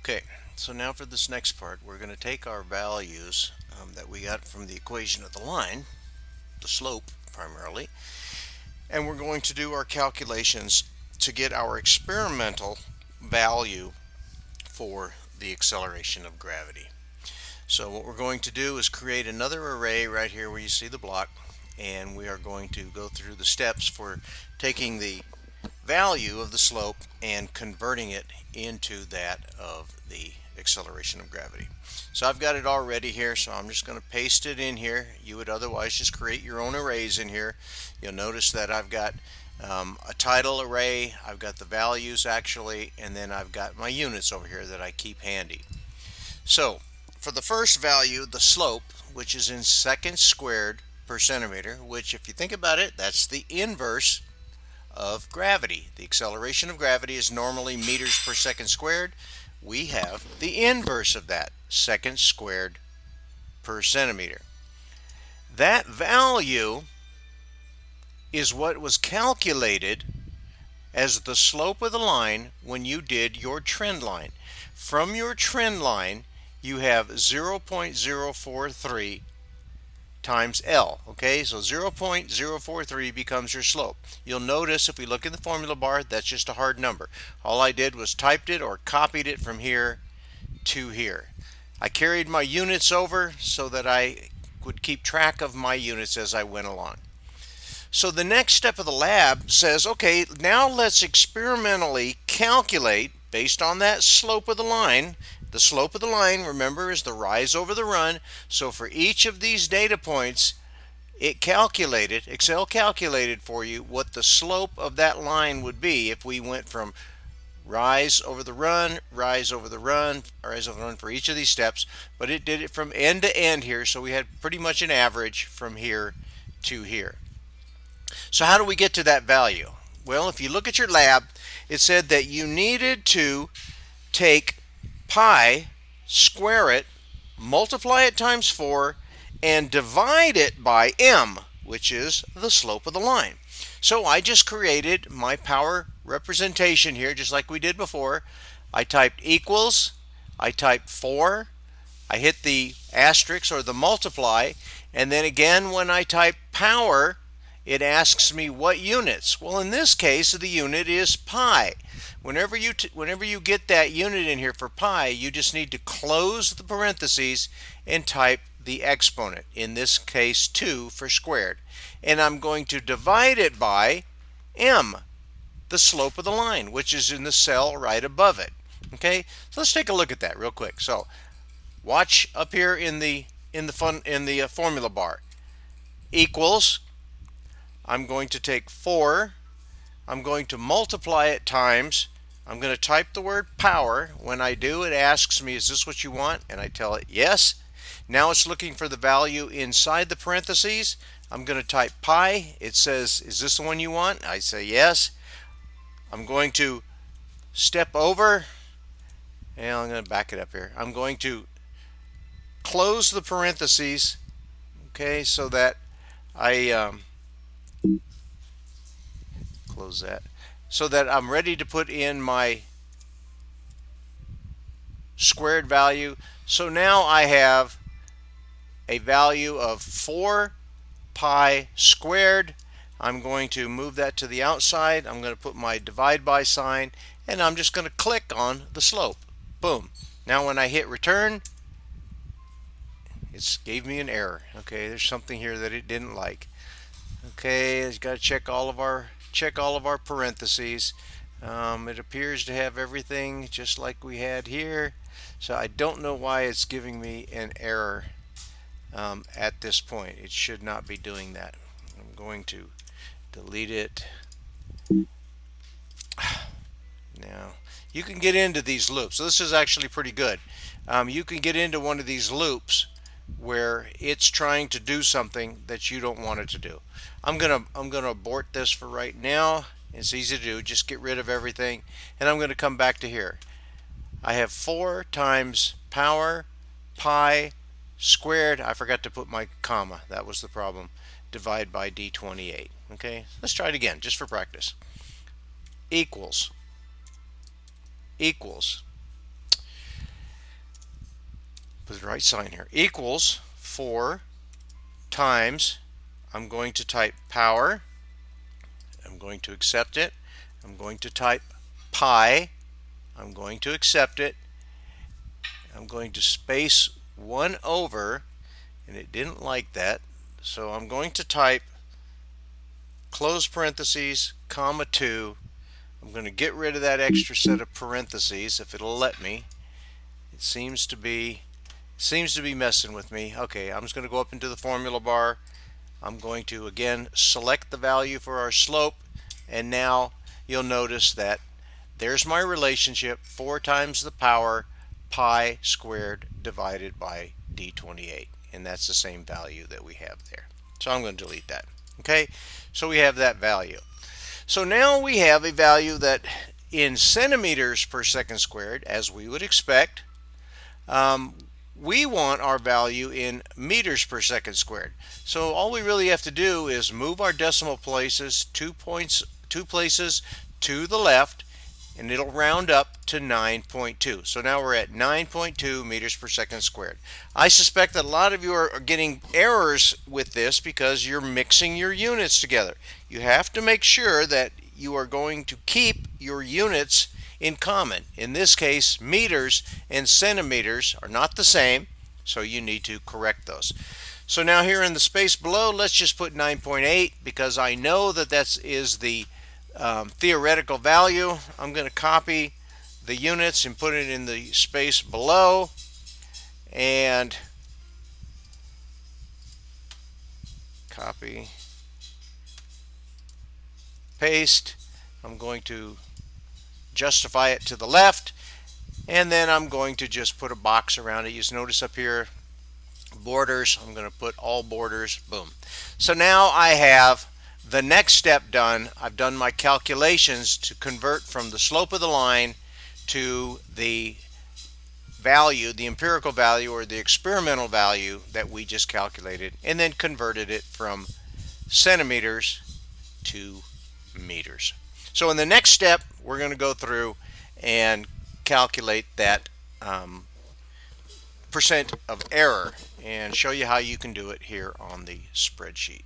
Okay, so now for this next part, we're going to take our values that we got from the equation of the line, the slope primarily, and we're going to do our calculations to get our experimental value for the acceleration of gravity. So what we're going to do is create another array right here where you see the block, and we are going to go through the steps for taking the value of the slope and converting it into that of the acceleration of gravity. So I've got it already here, so I'm just going to paste it in here. You would otherwise just create your own arrays in here. You'll notice that I've got a title array, I've got the values actually, and then I've got my units over here that I keep handy. So for the first value, the slope, which is in seconds squared per centimeter, which if you think about it, that's the inverse of gravity. The acceleration of gravity is normally meters per second squared. We have the inverse of that, seconds squared per centimeter. That value is what was calculated as the slope of the line when you did your trend line. From your trend line, you have 0.043 times L. Okay, so 0.043 becomes your slope. You'll notice if we look in the formula bar, that's just a hard number. All I did was typed it or copied it from here to here. I carried my units over so that I would keep track of my units as I went along. So the next step of the lab says, okay, now let's experimentally calculate based on that slope of the line. The slope of the line, remember, is the rise over the run. So for each of these data points, Excel calculated for you what the slope of that line would be if we went from rise over the run, rise over the run, rise over the run for each of these steps. But it did it from end to end here, so we had pretty much an average from here to here. So how do we get to that value? Well, if you look at your lab, it said that you needed to take pi, square it, multiply it times 4, and divide it by m, which is the slope of the line. So I just created my power representation here, just like we did before. I typed equals, I typed 4, I hit the asterisk or the multiply, and then again when I type power, it asks me what units. Well, in this case, the unit is pi. Whenever you get that unit in here for pi, you just need to close the parentheses and type the exponent. In this case, 2 for squared. And I'm going to divide it by m, the slope of the line, which is in the cell right above it. Okay, so let's take a look at that real quick. So watch up here in the formula bar. Equals. I'm going to take 4. I'm going to multiply it times. I'm going to type the word power. When I do, it asks me, is this what you want? And I tell it yes. Now it's looking for the value inside the parentheses. I'm going to type pi. It says, is this the one you want? I say yes. I'm going to step over, and I'm going to back it up here. I'm going to close the parentheses, okay, so that I close that, so that I'm ready to put in my squared value. So now I have a value of 4 pi squared. I'm going to move that to the outside. I'm going to put my divide by sign, and I'm just going to click on the slope. Boom. Now when I hit return, it gave me an error. Okay, there's something here that it didn't like. Okay, it's got to check all of our parentheses. It appears to have everything just like we had here, so I don't know why it's giving me an error at this point. It should not be doing that. I'm going to delete it. Now you can get into these loops, so this is actually pretty good. You can get into one of these loops where it's trying to do something that you don't want it to do. I'm gonna abort this for right now. It's easy to do. Just get rid of everything, and I'm going to come back to here. I have 4 times power pi squared. I forgot to put my comma. That was the problem. Divide by d28. Okay, let's try it again just for practice. Equals. Put the right sign here. Equals 4 times, I'm going to type power. I'm going to accept it. I'm going to type pi. I'm going to accept it. I'm going to space 1 over, and it didn't like that. So I'm going to type close parentheses, comma 2. I'm going to get rid of that extra set of parentheses if it'll let me. It seems to be messing with me. Okay, I'm just going to go up into the formula bar. I'm going to again select the value for our slope, and now you'll notice that there's my relationship, 4 times the power pi squared divided by d28, and that's the same value that we have there. So I'm going to delete that. Okay, so we have that value. So now we have a value that in centimeters per second squared, as we would expect. We want our value in meters per second squared. So all we really have to do is move our decimal places 2 places to the left, and it'll round up to 9.2. So now we're at 9.2 meters per second squared. I suspect that a lot of you are getting errors with this because you're mixing your units together. You have to make sure that you are going to keep your units in common. In this case, meters and centimeters are not the same, so you need to correct those. So now here in the space below, let's just put 9.8 because I know that that is the theoretical value. I'm going to copy the units and put it in the space below, and copy, paste. I'm going to justify it to the left, and then I'm going to just put a box around it. You just notice up here, borders. I'm going to put all borders. Boom. So now I have the next step done. I've done my calculations to convert from the slope of the line to the value, the empirical value or the experimental value that we just calculated, and then converted it from centimeters to meters. So in the next step, we're going to go through and calculate that percent of error and show you how you can do it here on the spreadsheet.